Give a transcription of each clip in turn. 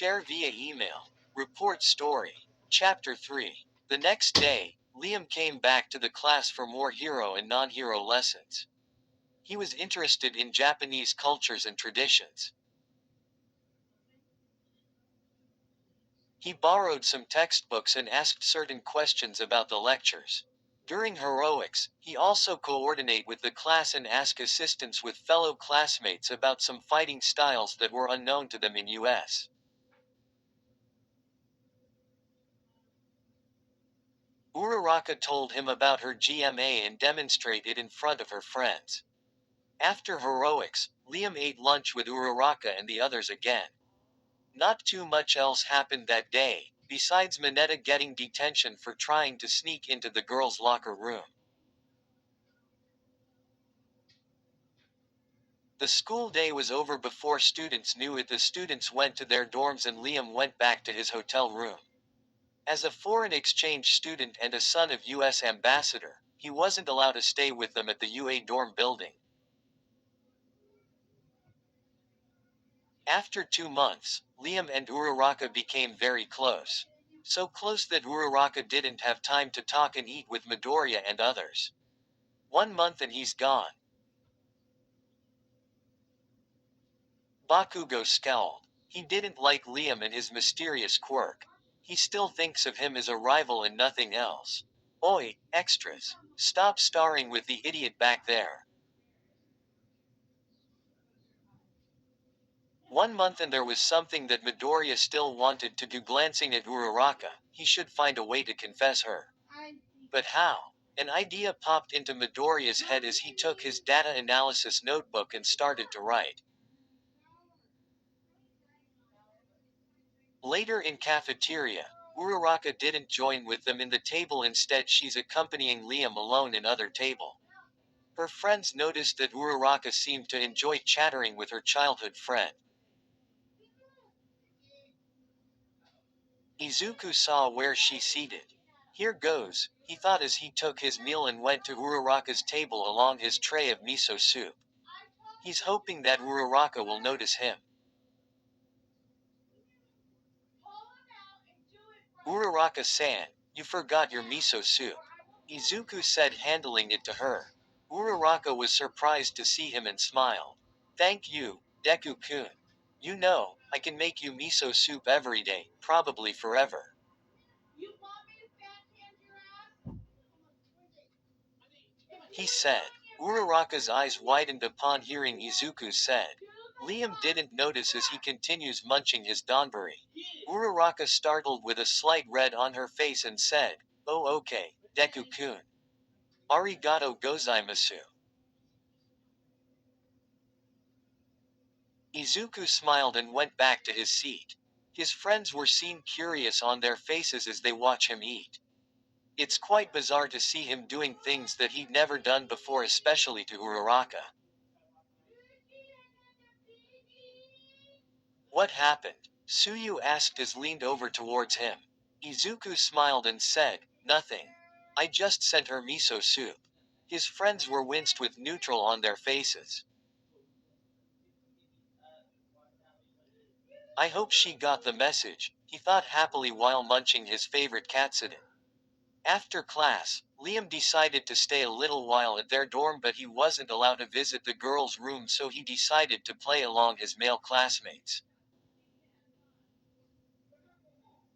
Share via email. Report story. Chapter 3. The next day, Liam came back to the class for more hero and non-hero lessons. He was interested in Japanese cultures and traditions. He borrowed some textbooks and asked certain questions about the lectures. During heroics, he also coordinate with the class and ask assistance with fellow classmates about some fighting styles that were unknown to them in US. Uraraka told him about her GMA and demonstrate it in front of her friends. After heroics, Liam ate lunch with Uraraka and the others again. Not too much else happened that day, besides Mineta getting detention for trying to sneak into the girls' locker room. The school day was over before students knew it. The students went to their dorms and Liam went back to his hotel room. As a foreign exchange student and a son of US ambassador, he wasn't allowed to stay with them at the UA dorm building. After 2 months, Liam and Uraraka became very close. So close that Uraraka didn't have time to talk and eat with Midoriya and others. 1 month and he's gone. Bakugo scowled. He didn't like Liam and his mysterious quirk. He still thinks of him as a rival and nothing else. Oi, extras. Stop starring with the idiot back there. 1 month and there was something that Midoriya still wanted to do. Glancing at Uraraka, he should find a way to confess her. But how? An idea popped into Midoriya's head as he took his data analysis notebook and started to write. Later in cafeteria, Uraraka didn't join with them in the table. Instead she's accompanying Liam alone in other table. Her friends noticed that Uraraka seemed to enjoy chattering with her childhood friend. Izuku saw where she seated. Here goes, he thought as he took his meal and went to Uraraka's table along his tray of miso soup. He's hoping that Uraraka will notice him. Uraraka-san, you forgot your miso soup. Izuku said, handling it to her. Uraraka was surprised to see him and smiled. Thank you, Deku-kun. You know, I can make you miso soup every day, probably forever. He said. Uraraka's eyes widened upon hearing Izuku said. Liam didn't notice as he continues munching his donburi. Uraraka startled with a slight red on her face and said, Oh okay, Deku-kun. Arigato gozaimasu. Izuku smiled and went back to his seat. His friends were seen curious on their faces as they watch him eat. It's quite bizarre to see him doing things that he'd never done before, especially to Uraraka. What happened? Suyu asked as leaned over towards him. Izuku smiled and said, Nothing. I just sent her miso soup. His friends were winced with neutral on their faces. I hope she got the message, he thought happily while munching his favorite katsudon. After class, Liam decided to stay a little while at their dorm, but he wasn't allowed to visit the girls' room, so he decided to play along his male classmates.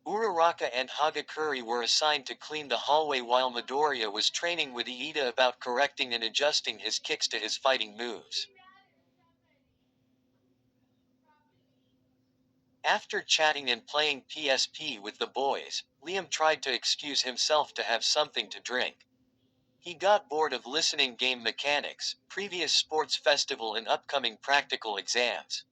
Uraraka and Hagakure were assigned to clean the hallway while Midoriya was training with Iida about correcting and adjusting his kicks to his fighting moves. After chatting and playing PSP with the boys, Liam tried to excuse himself to have something to drink. He got bored of listening game mechanics, previous sports festival and upcoming practical exams.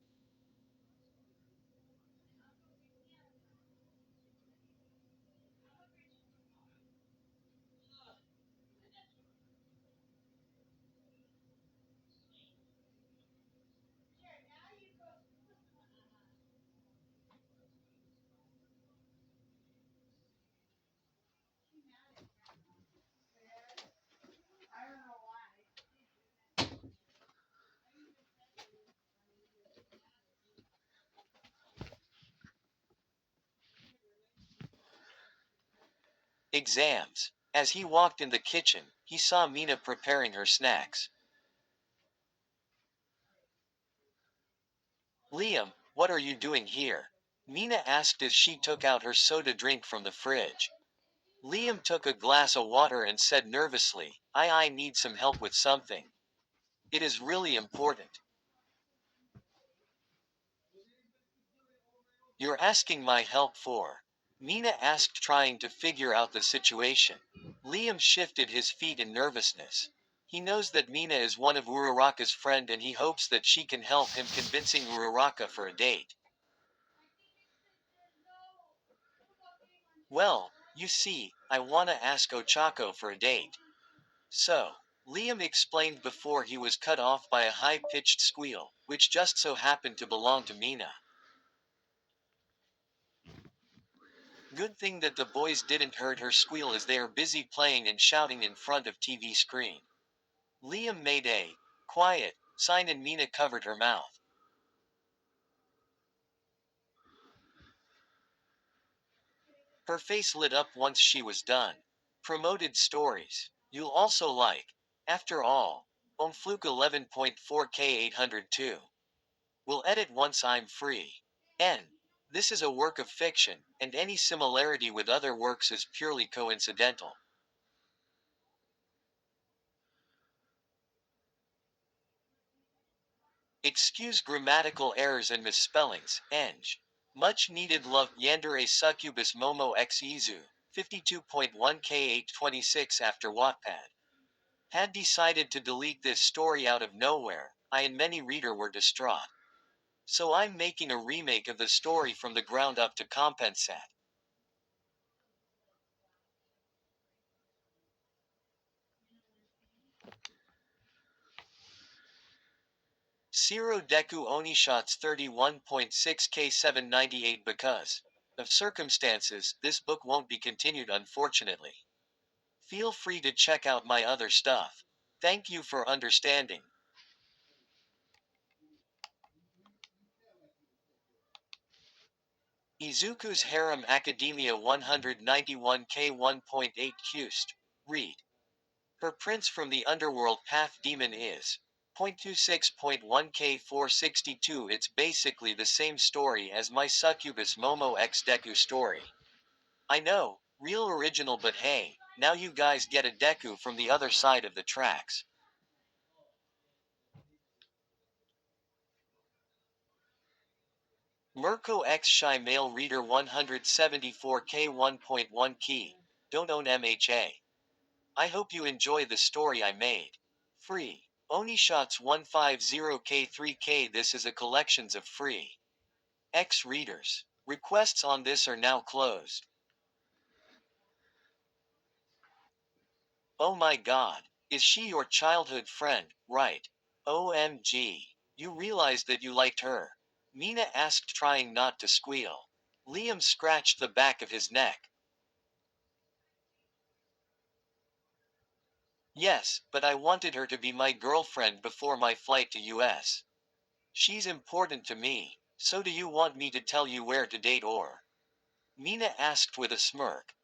Exams. As he walked in the kitchen, he saw Mina preparing her snacks. Liam, what are you doing here? Mina asked as she took out her soda drink from the fridge. Liam took a glass of water and said nervously, I need some help with something. It is really important. You're asking my help for? Mina asked, trying to figure out the situation. Liam shifted his feet in nervousness. He knows that Mina is one of Uraraka's friend and he hopes that she can help him convincing Uraraka for a date. Well, you see, I wanna ask Ochako for a date. So, Liam explained before he was cut off by a high-pitched squeal, which just so happened to belong to Mina. Good thing that the boys didn't heard her squeal as they are busy playing and shouting in front of TV screen. Liam made a quiet sign and Mina covered her mouth. Her face lit up once she was done. Promoted stories. You'll also like. After all. On Fluke 11.4K 802. Will edit once I'm free. N. This is a work of fiction, and any similarity with other works is purely coincidental. Excuse grammatical errors and misspellings, Eng. Much needed love Yandere Succubus Momo X Izu, 52.1K826 after Wattpad. Had decided to delete this story out of nowhere, I and many reader were distraught. So I'm making a remake of the story from the ground up to compensate. Zero Deku Onishots 31.6K798 Because of circumstances, this book won't be continued unfortunately. Feel free to check out my other stuff. Thank you for understanding. Izuku's Harem Academia 191K 1.8 Cust. Read. Her prince from the underworld path demon is. 0.26.1K 462. It's basically the same story as my Succubus Momo X Deku story. I know, real original, but hey, now you guys get a Deku from the other side of the tracks. Mirko X Shy Male Reader 174K 1.1 Key. Don't own MHA. I hope you enjoy the story I made. Free. Onishots 150K3K. This is a collections of free X readers. Requests on this are now closed. Oh my god. Is she your childhood friend, right? OMG. You realized that you liked her? Mina asked, trying not to squeal. Liam scratched the back of his neck. Yes, but I wanted her to be my girlfriend before my flight to US. She's important to me. So do you want me to tell you where to date or? Mina asked with a smirk.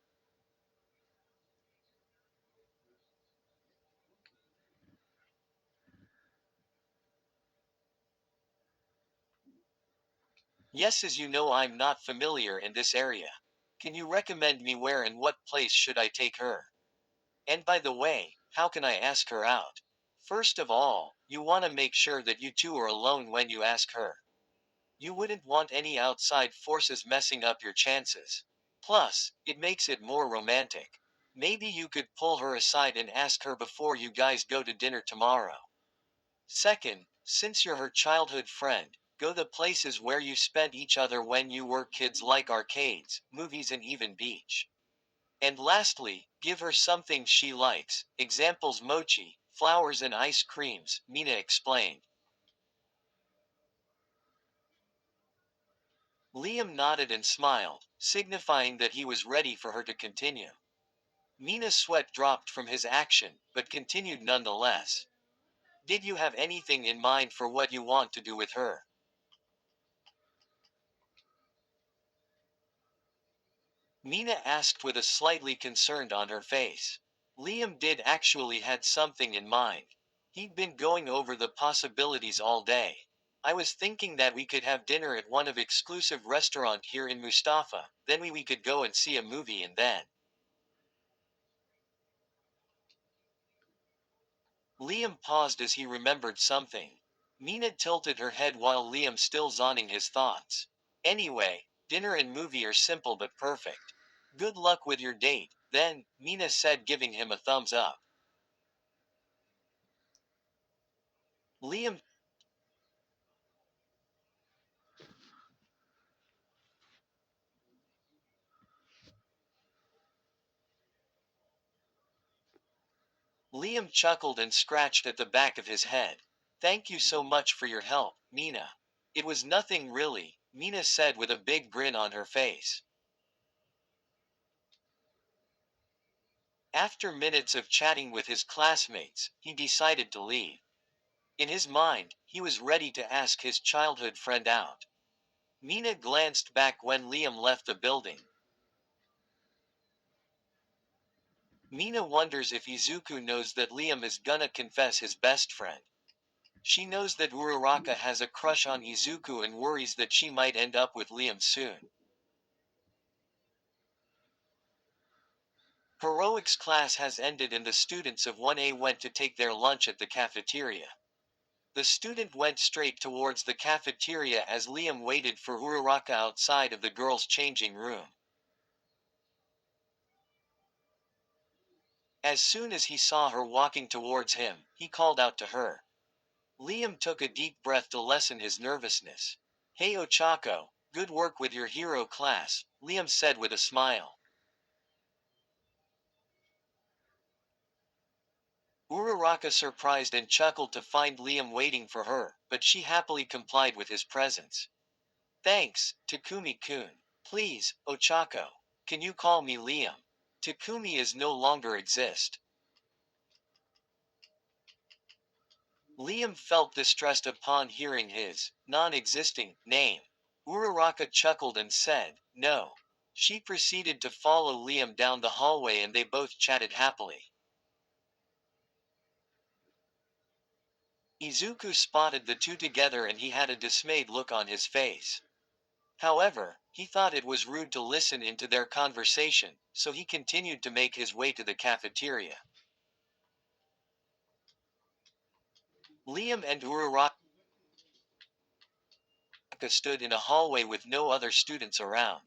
Yes, as you know I'm not familiar in this area. Can you recommend me where and what place should I take her? And by the way, how can I ask her out? First of all, you want to make sure that you two are alone when you ask her. You wouldn't want any outside forces messing up your chances. Plus, it makes it more romantic. Maybe you could pull her aside and ask her before you guys go to dinner tomorrow. Second, since you're her childhood friend, go the places where you spent each other when you were kids, like arcades, movies, and even beach. And lastly, give her something she likes. Examples: mochi, flowers, and ice creams, Mina explained. Liam nodded and smiled, signifying that he was ready for her to continue. Mina's sweat dropped from his action, but continued nonetheless. Did you have anything in mind for what you want to do with her? Mina asked with a slightly concerned on her face. Liam did actually had something in mind. He'd been going over the possibilities all day. I was thinking that we could have dinner at one of exclusive restaurant here in Mustafa, then we could go and see a movie and then. Liam paused as he remembered something. Mina tilted her head while Liam still zonning his thoughts. Anyway, dinner and movie are simple but perfect. Good luck with your date, then, Mina said, giving him a thumbs up. Liam Liam chuckled and scratched at the back of his head. Thank you so much for your help, Mina. It was nothing really, Mina said with a big grin on her face. After minutes of chatting with his classmates, he decided to leave. In his mind, he was ready to ask his childhood friend out. Mina glanced back when Liam left the building. Mina wonders if Izuku knows that Liam is gonna confess his best friend. She knows that Uraraka has a crush on Izuku and worries that she might end up with Liam soon. Heroics class has ended and the students of 1A went to take their lunch at the cafeteria. The student went straight towards the cafeteria as Liam waited for Uraraka outside of the girls' changing room. As soon as he saw her walking towards him, he called out to her. Liam took a deep breath to lessen his nervousness. Hey Ochako, good work with your hero class, Liam said with a smile. Uraraka surprised and chuckled to find Liam waiting for her, but she happily complied with his presence. Thanks, Takumi-kun. Please, Ochako. Can you call me Liam? Takumi is no longer exist. Liam felt distressed upon hearing his non-existing name. Uraraka chuckled and said, no. She proceeded to follow Liam down the hallway and they both chatted happily. Izuku spotted the two together and he had a dismayed look on his face. However, he thought it was rude to listen into their conversation, so he continued to make his way to the cafeteria. Liam and Uraraka stood in a hallway with no other students around.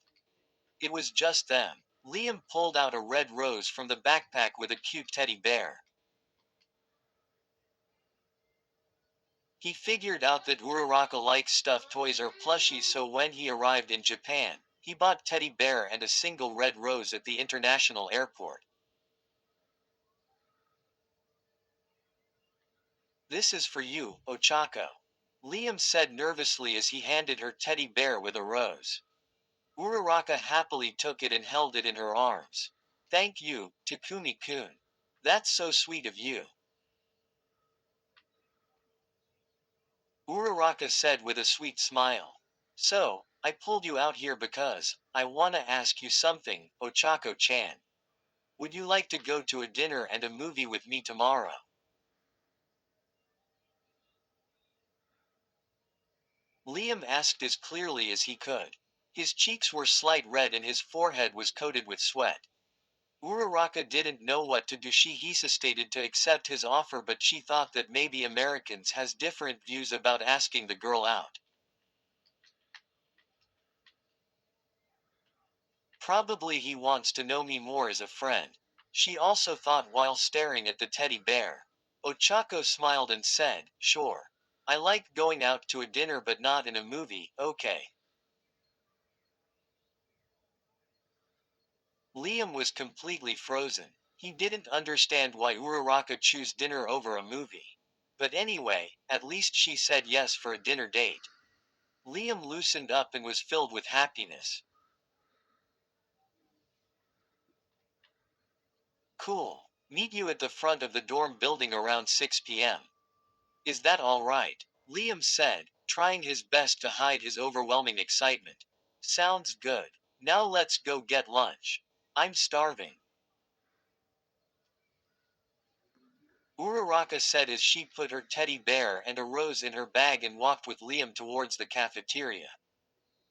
It was just them. Liam pulled out a red rose from the backpack with a cute teddy bear. He figured out that Uraraka likes stuffed toys or plushies, so when he arrived in Japan, he bought teddy bear and a single red rose at the international airport. This is for you, Ochako. Liam said nervously as he handed her teddy bear with a rose. Uraraka happily took it and held it in her arms. Thank you, Takumi-kun. That's so sweet of you. Uraraka said with a sweet smile. So, I pulled you out here because I wanna ask you something, Ochako-chan. Would you like to go to a dinner and a movie with me tomorrow? Liam asked as clearly as he could. His cheeks were slight red and his forehead was coated with sweat. Uraraka didn't know what to do. She hesitated to accept his offer, but she thought that maybe Americans has different views about asking the girl out. Probably he wants to know me more as a friend. She also thought while staring at the teddy bear. Ochako smiled and said, sure. I like going out to a dinner but not in a movie, okay. Liam was completely frozen. He didn't understand why Uraraka chose dinner over a movie. But anyway, at least she said yes for a dinner date. Liam loosened up and was filled with happiness. Cool. Meet you at the front of the dorm building around 6 p.m. Is that all right? Liam said, trying his best to hide his overwhelming excitement. Sounds good. Now let's go get lunch. I'm starving. Uraraka said as she put her teddy bear and a rose in her bag and walked with Liam towards the cafeteria.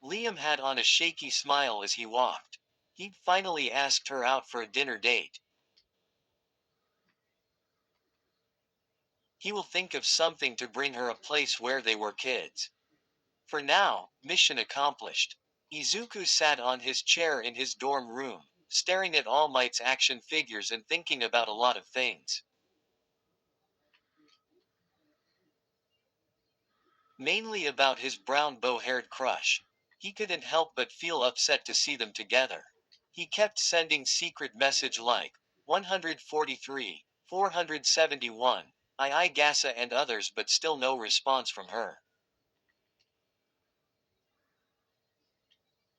Liam had on a shaky smile as he walked. He'd finally asked her out for a dinner date. He will think of something to bring her a place where they were kids. For now, mission accomplished. Izuku sat on his chair in his dorm room, staring at All Might's action figures and thinking about a lot of things. Mainly about his brown bow-haired crush. He couldn't help but feel upset to see them together. He kept sending secret message like 143, 471, I Gasa and others but still no response from her.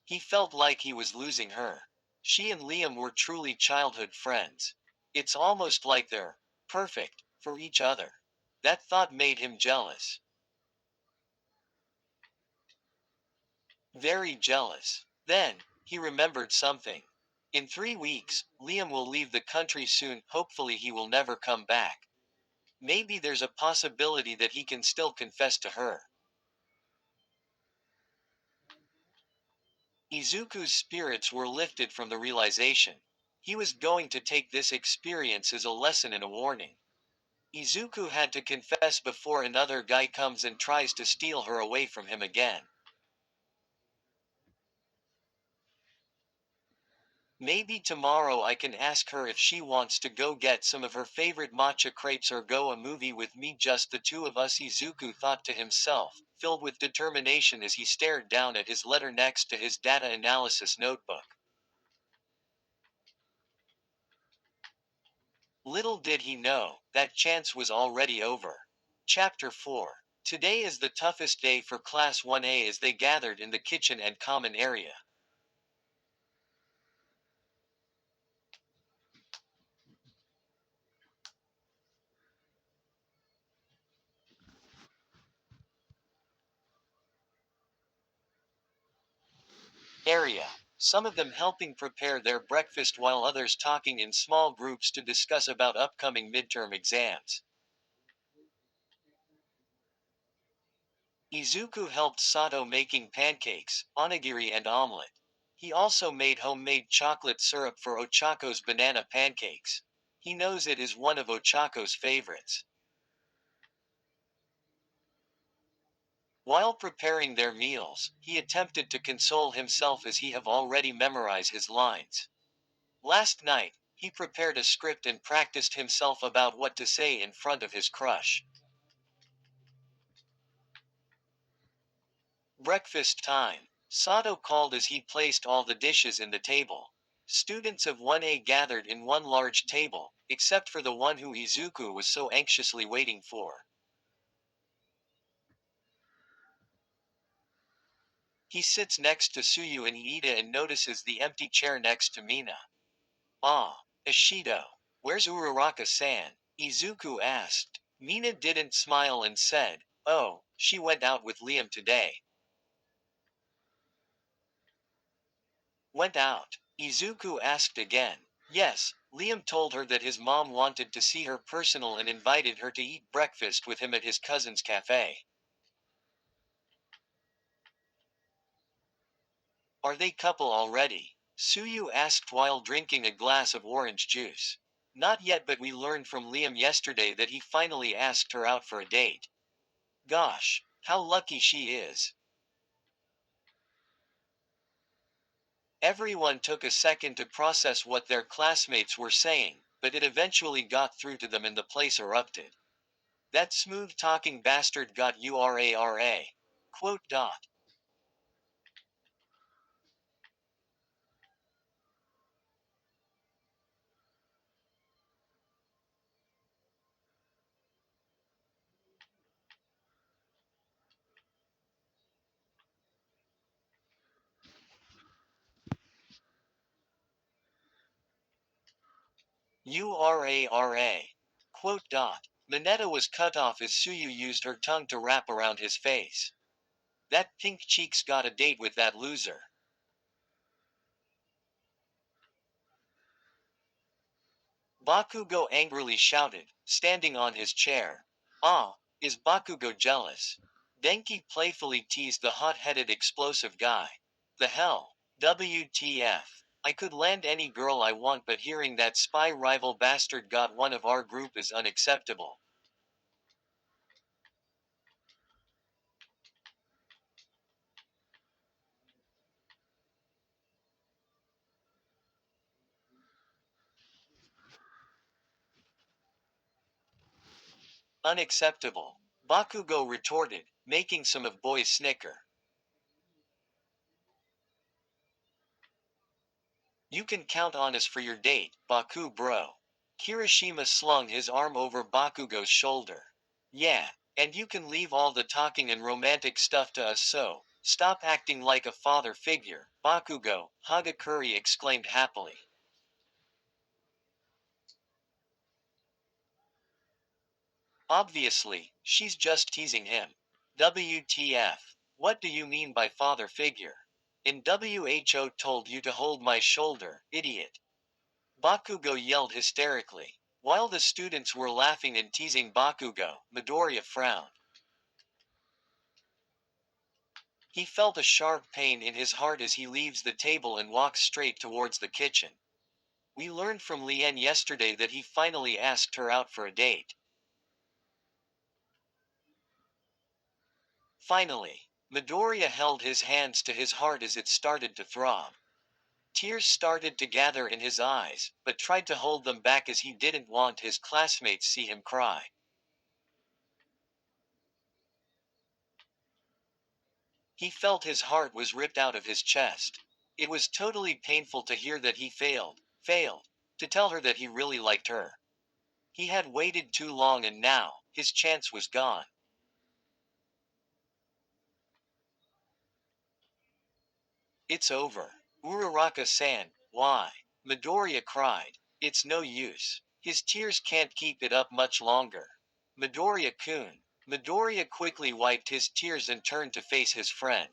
He felt like he was losing her. She and Liam were truly childhood friends. It's almost like they're perfect for each other. That thought made him jealous. Very jealous. Then, he remembered something. In 3 weeks, Liam will leave the country soon. Hopefully, he will never come back. Maybe there's a possibility that he can still confess to her. Izuku's spirits were lifted from the realization. He was going to take this experience as a lesson and a warning. Izuku had to confess before another guy comes and tries to steal her away from him again. Maybe tomorrow I can ask her if she wants to go get some of her favorite matcha crepes or go a movie with me, just the two of us, Izuku thought to himself, filled with determination as he stared down at his letter next to his data analysis notebook. Little did he know, that chance was already over. Chapter 4. Today is the toughest day for Class 1A as they gathered in the kitchen and common area. Some of them helping prepare their breakfast while others talking in small groups to discuss about upcoming midterm exams. Izuku helped Sato making pancakes, onigiri and omelet. He also made homemade chocolate syrup for Ochako's banana pancakes. He knows it is one of Ochako's favorites. While preparing their meals, he attempted to console himself as he have already memorized his lines. Last night, he prepared a script and practiced himself about what to say in front of his crush. Breakfast time. Sato called as he placed all the dishes in the table. Students of 1A gathered in one large table, except for the one who Izuku was so anxiously waiting for. He sits next to Suyu and Iida and notices the empty chair next to Mina. Ah, Ishido. Where's Uraraka-san? Izuku asked. Mina didn't smile and said, oh, she went out with Liam today. Went out? Izuku asked again. Yes, Liam told her that his mom wanted to see her personal and invited her to eat breakfast with him at his cousin's cafe. Are they couple already? Suyu asked while drinking a glass of orange juice. Not yet, but we learned from Liam yesterday that he finally asked her out for a date. Gosh, how lucky she is. Everyone took a second to process what their classmates were saying, but it eventually got through to them and the place erupted. That smooth-talking bastard got URARA. Quote dot. URARA. Quote dot. Mineta was cut off as Suyu used her tongue to wrap around his face. That pink cheeks got a date with that loser. Bakugo angrily shouted, standing on his chair. Ah, is Bakugo jealous? Denki playfully teased the hot-headed explosive guy. The hell? WTF. I could land any girl I want, but hearing that spy rival bastard got one of our group is unacceptable. Unacceptable. Bakugo retorted, making some of boys snicker. You can count on us for your date, Baku bro. Kirishima slung his arm over Bakugo's shoulder. Yeah, and you can leave all the talking and romantic stuff to us, so stop acting like a father figure, Bakugo, Hagakure exclaimed happily. Obviously, she's just teasing him. WTF. What do you mean by father figure? In WHO told you to hold my shoulder, idiot. Bakugo yelled hysterically. While the students were laughing and teasing Bakugo, Midoriya frowned. He felt a sharp pain in his heart as he leaves the table and walks straight towards the kitchen. We learned from Lien yesterday that he finally asked her out for a date. Finally, Midoriya held his hands to his heart as it started to throb. Tears started to gather in his eyes, but tried to hold them back as he didn't want his classmates see him cry. He felt his heart was ripped out of his chest. It was totally painful to hear that he failed, to tell her that he really liked her. He had waited too long and now, his chance was gone. It's over. Uraraka-san, why? Midoriya cried. It's no use. His tears can't keep it up much longer. Midoriya-kun. Midoriya quickly wiped his tears and turned to face his friend.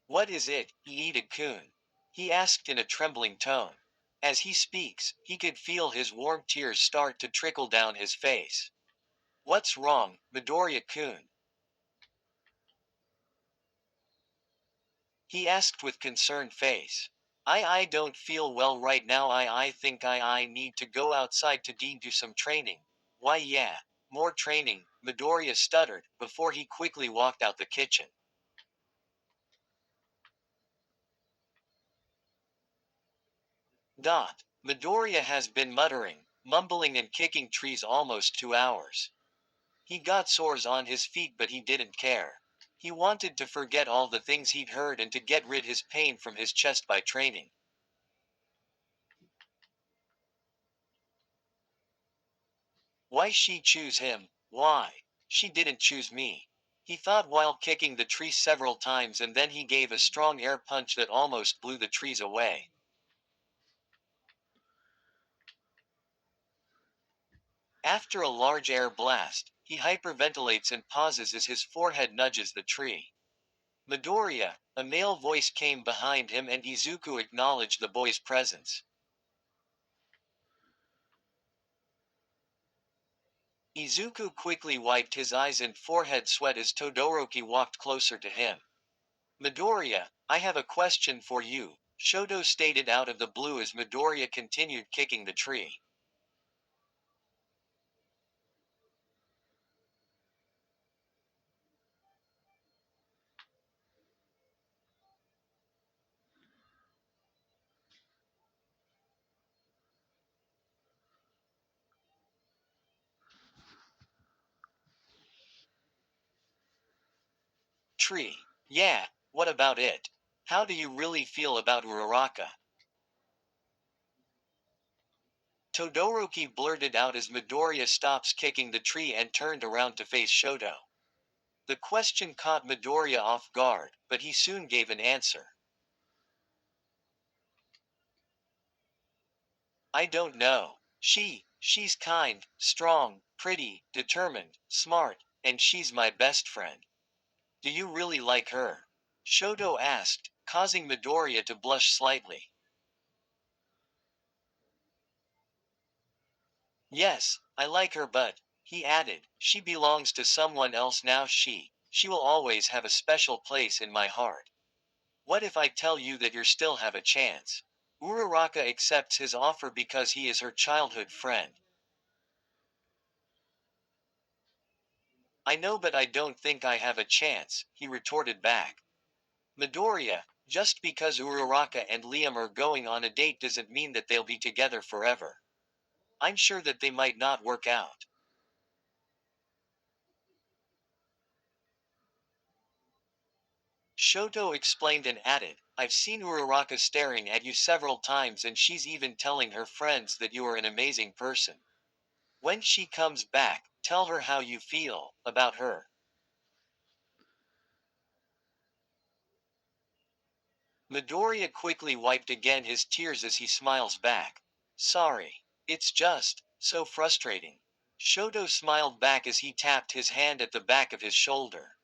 What is it, Iida-kun? He asked in a trembling tone. As he speaks, he could feel his warm tears start to trickle down his face. What's wrong, Midoriya-kun? He asked with concerned face. I don't feel well right now. I think I need to go outside to do some training. Why yeah, more training, Midoriya stuttered, before he quickly walked out the kitchen. Midoriya has been mumbling and kicking trees almost 2 hours. He got sores on his feet but he didn't care. He wanted to forget all the things he'd heard and to get rid his pain from his chest by training. Why she choose him? Why? She didn't choose me. He thought while kicking the tree several times and then he gave a strong air punch that almost blew the trees away. After a large air blast, he hyperventilates and pauses as his forehead nudges the tree. Midoriya, a male voice came behind him and Izuku acknowledged the boy's presence. Izuku quickly wiped his eyes and forehead sweat as Todoroki walked closer to him. Midoriya, I have a question for you, Shoto stated out of the blue as Midoriya continued kicking the tree. Tree. Yeah, what about it? How do you really feel about Uraraka? Todoroki blurted out as Midoriya stops kicking the tree and turned around to face Shoto. The question caught Midoriya off guard, but he soon gave an answer. I don't know. She's kind, strong, pretty, determined, smart, and she's my best friend. Do you really like her? Shoto asked, causing Midoriya to blush slightly. Yes, I like her, but, he added, she belongs to someone else now. She will always have a special place in my heart. What if I tell you that you still have a chance? Uraraka accepts his offer because he is her childhood friend. I know, but I don't think I have a chance, he retorted back. Midoriya, just because Uraraka and Liam are going on a date doesn't mean that they'll be together forever. I'm sure that they might not work out. Shoto explained and added, I've seen Uraraka staring at you several times and she's even telling her friends that you are an amazing person. When she comes back, tell her how you feel about her. Midoriya quickly wiped again his tears as he smiles back. Sorry. It's just so frustrating. Shoto smiled back as he tapped his hand at the back of his shoulder.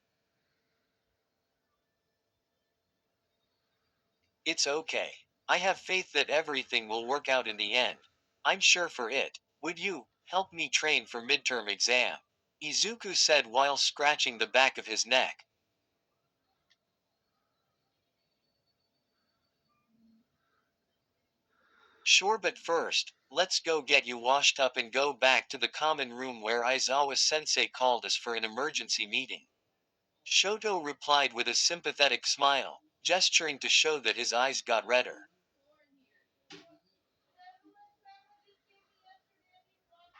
It's okay. I have faith that everything will work out in the end. I'm sure for it. Would you help me train for midterm exam? Izuku said while scratching the back of his neck. Sure, but first, let's go get you washed up and go back to the common room where Izawa sensei called us for an emergency meeting. Shoto replied with a sympathetic smile, gesturing to show that his eyes got redder.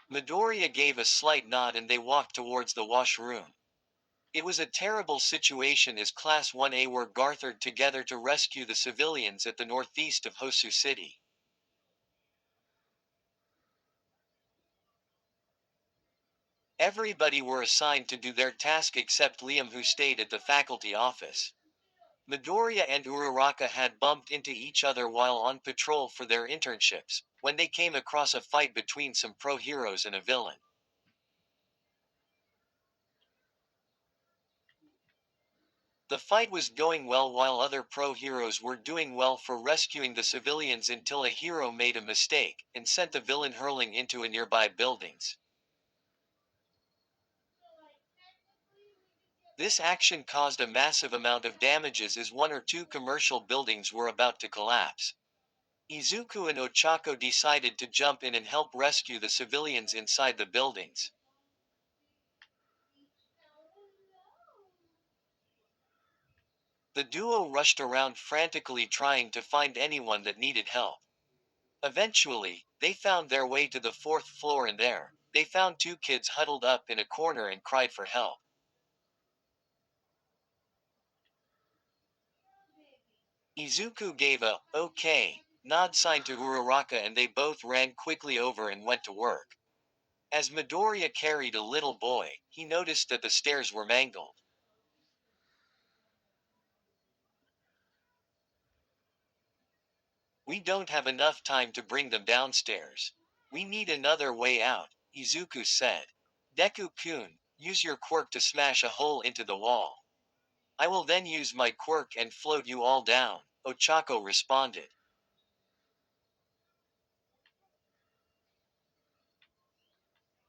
Midoriya gave a slight nod and they walked towards the washroom. It was a terrible situation as Class 1A were gathered together to rescue the civilians at the northeast of Hosu City. Everybody were assigned to do their task except Liam, who stayed at the faculty office. Midoriya and Uraraka had bumped into each other while on patrol for their internships, when they came across a fight between some pro-heroes and a villain. The fight was going well while other pro-heroes were doing well for rescuing the civilians until a hero made a mistake and sent the villain hurling into a nearby buildings. This action caused a massive amount of damages as one or two commercial buildings were about to collapse. Izuku and Ochako decided to jump in and help rescue the civilians inside the buildings. The duo rushed around frantically trying to find anyone that needed help. Eventually, they found their way to the fourth floor and there, they found two kids huddled up in a corner and cried for help. Izuku gave a, okay, nod sign to Uraraka and they both ran quickly over and went to work. As Midoriya carried a little boy, he noticed that the stairs were mangled. We don't have enough time to bring them downstairs. We need another way out, Izuku said. Deku-kun, use your quirk to smash a hole into the wall. I will then use my quirk and float you all down, Ochako responded.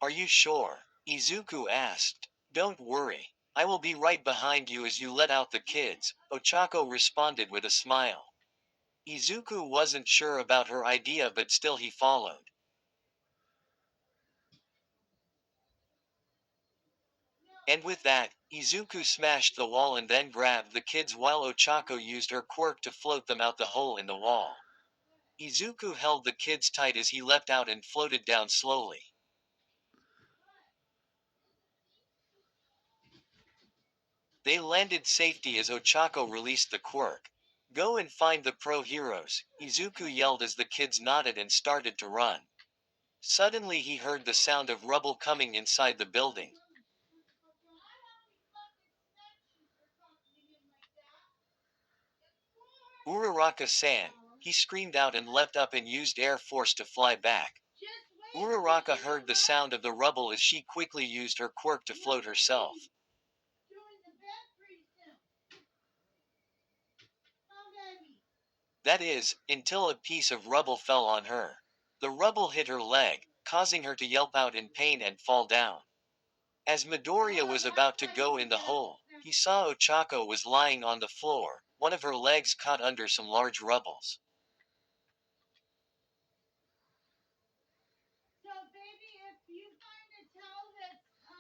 Are you sure? Izuku asked. Don't worry. I will be right behind you as you let out the kids, Ochako responded with a smile. Izuku wasn't sure about her idea but still he followed. And with that, Izuku smashed the wall and then grabbed the kids while Ochako used her quirk to float them out the hole in the wall. Izuku held the kids tight as he leapt out and floated down slowly. They landed safety as Ochako released the quirk. Go and find the pro-heroes, Izuku yelled as the kids nodded and started to run. Suddenly he heard the sound of rubble coming inside the building. Uraraka-san, he screamed out and leapt up and used air force to fly back. Uraraka heard the sound of the rubble as she quickly used her quirk to float herself. That is, until a piece of rubble fell on her. The rubble hit her leg, causing her to yelp out in pain and fall down. As Midoriya was about to go in the hole, he saw Ochako was lying on the floor, one of her legs caught under some large rubbles.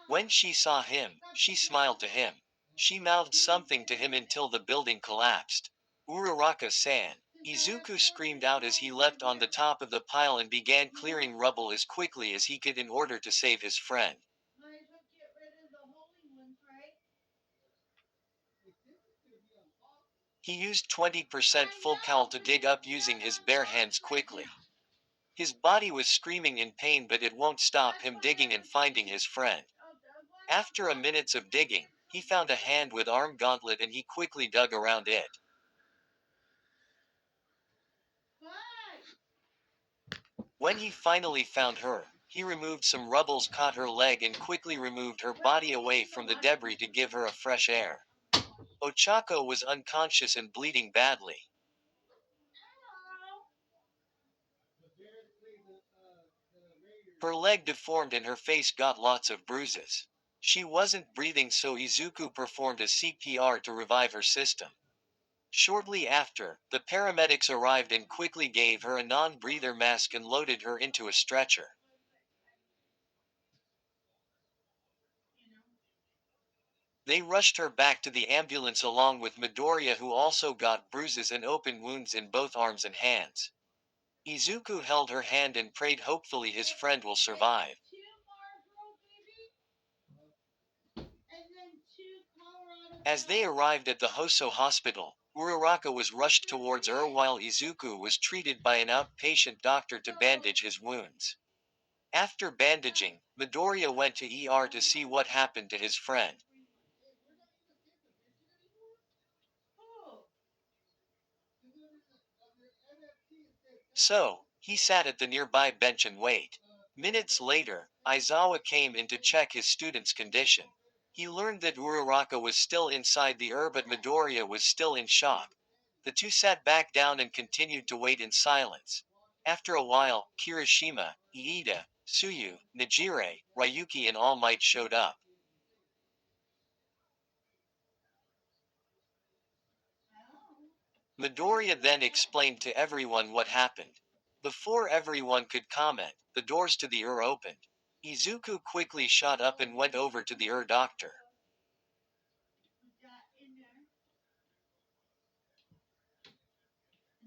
When she saw him, she smiled to him. She mouthed something to him until the building collapsed. Uraraka-san. Izuku screamed out as he leapt on the top of the pile and began clearing rubble as quickly as he could in order to save his friend. He used 20% full cal to dig up using his bare hands quickly. His body was screaming in pain, but it won't stop him digging and finding his friend. After a minutes of digging, he found a hand with arm gauntlet and he quickly dug around it. When he finally found her, he removed some rubbles caught her leg and quickly removed her body away from the debris to give her a fresh air. Ochako was unconscious and bleeding badly. Her leg deformed and her face got lots of bruises. She wasn't breathing, so Izuku performed a CPR to revive her system. Shortly after, the paramedics arrived and quickly gave her a non-breather mask and loaded her into a stretcher. They rushed her back to the ambulance along with Midoriya, who also got bruises and open wounds in both arms and hands. Izuku held her hand and prayed hopefully his friend will survive. As they arrived at the Hoso hospital, Uraraka was rushed towards her while Izuku was treated by an outpatient doctor to bandage his wounds. After bandaging, Midoriya went to ER to see what happened to his friend. So, he sat at the nearby bench and waited. Minutes later, Aizawa came in to check his student's condition. He learned that Uraraka was still inside the but Midoriya was still in shock. The two sat back down and continued to wait in silence. After a while, Kirishima, Iida, Tsuyu, Nijire, Ryuki and All Might showed up. Midoriya then explained to everyone what happened. Before everyone could comment, the doors to the opened. Izuku quickly shot up and went over to the doctor.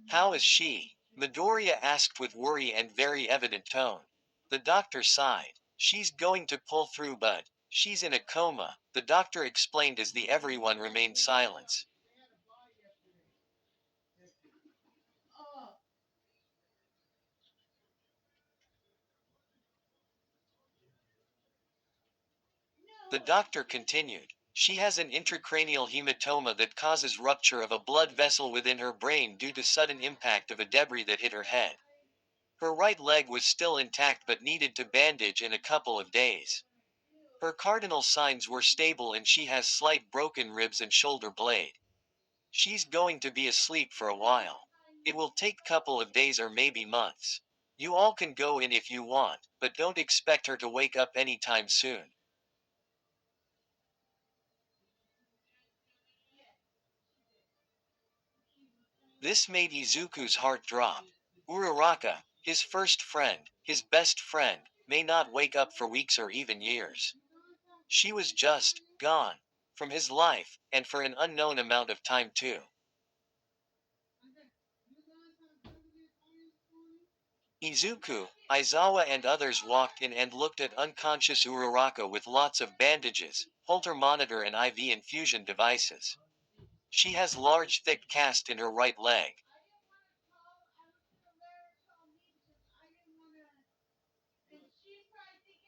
How is she? Midoriya asked with worry and very evident tone. The doctor sighed. She's going to pull through, but she's in a coma, the doctor explained as the everyone remained silent. The doctor continued. She has an intracranial hematoma that causes rupture of a blood vessel within her brain due to sudden impact of a debris that hit her head. Her right leg was still intact but needed to bandage in a couple of days. Her cardinal signs were stable and she has slight broken ribs and shoulder blade. She's going to be asleep for a while. It will take couple of days or maybe months. You all can go in if you want, but don't expect her to wake up anytime soon. This made Izuku's heart drop. Uraraka, his first friend, his best friend, may not wake up for weeks or even years. She was just gone from his life, and for an unknown amount of time too. Izuku, Aizawa and others walked in and looked at unconscious Uraraka with lots of bandages, Holter monitor and IV infusion devices. She has large thick cast in her right leg.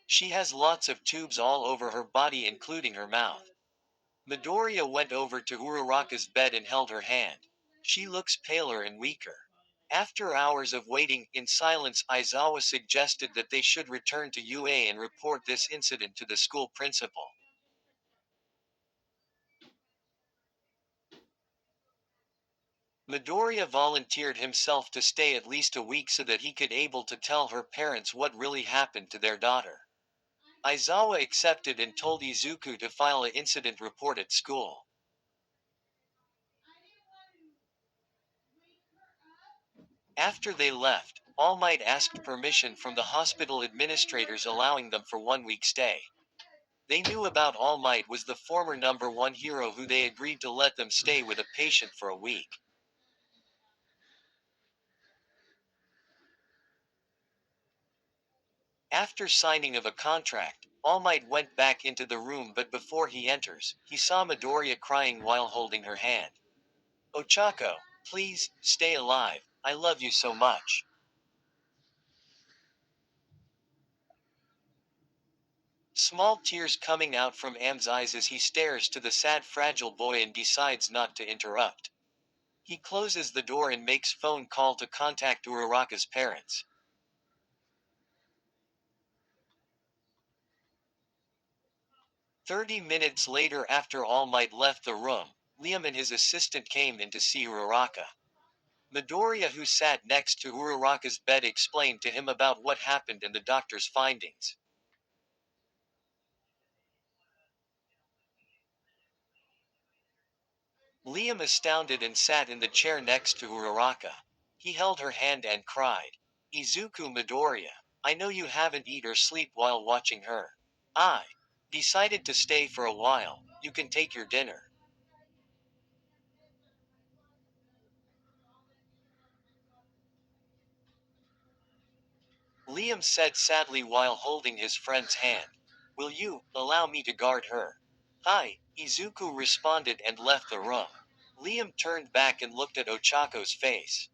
She has lots of tubes all over her body including her mouth. Midoriya went over to Uraraka's bed and held her hand. She looks paler and weaker. After hours of waiting, in silence, Aizawa suggested that they should return to UA and report this incident to the school principal. Midoriya volunteered himself to stay at least a week so that he could able to tell her parents what really happened to their daughter. Aizawa accepted and told Izuku to file an incident report at school. After they left, All Might asked permission from the hospital administrators allowing them for 1 week stay. They knew about All Might was the former number one hero who they agreed to let them stay with a patient for a week. After signing of a contract, All Might went back into the room, but before he enters, he saw Midoriya crying while holding her hand. Ochako, please, stay alive, I love you so much. Small tears coming out from Am's eyes as he stares to the sad fragile boy and decides not to interrupt. He closes the door and makes phone call to contact Uraraka's parents. 30 minutes later, after All Might left the room, Liam and his assistant came in to see Uraraka. Midoriya, who sat next to Uraraka's bed, explained to him about what happened and the doctor's findings. Liam astounded and sat in the chair next to Uraraka. He held her hand and cried. Izuku, Midoriya, I know you haven't eat or sleep while watching her. I decided to stay for a while, you can take your dinner. Liam said sadly while holding his friend's hand. Will you allow me to guard her? Hi, Izuku responded and left the room. Liam turned back and looked at Ochako's face.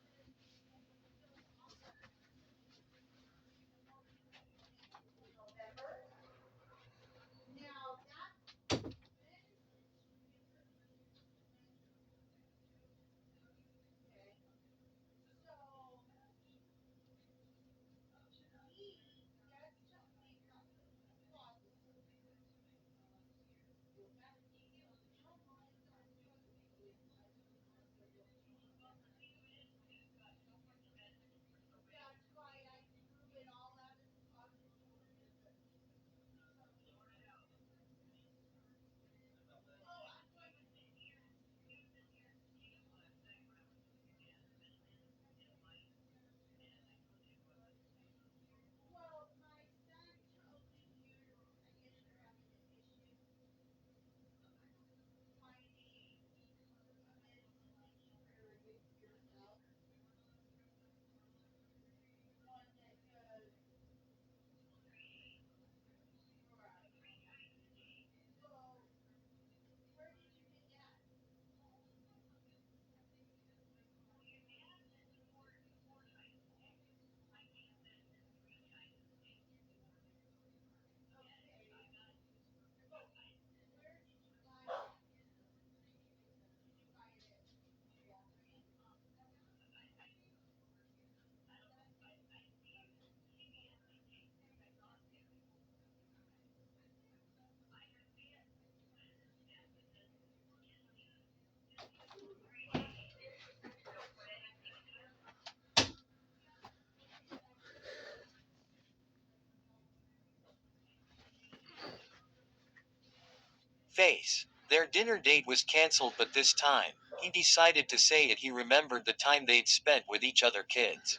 Face. Their dinner date was cancelled, but this time, he decided to say it. He remembered the time they'd spent with each other kids.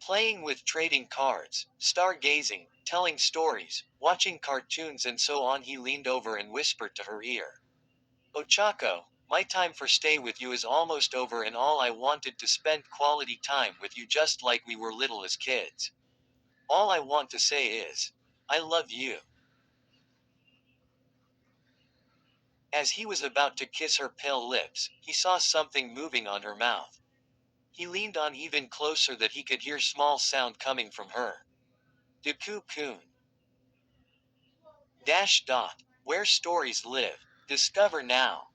Playing with trading cards, stargazing, telling stories, watching cartoons, and so on. He leaned over and whispered to her ear. Ochako, my time for stay with you is almost over, and all I wanted to spend quality time with you just like we were little as kids. All I want to say is, I love you. As he was about to kiss her pale lips, he saw something moving on her mouth. He leaned on even closer that he could hear small sound coming from her. Deku-kun. Dash dot. Where stories live. Discover now.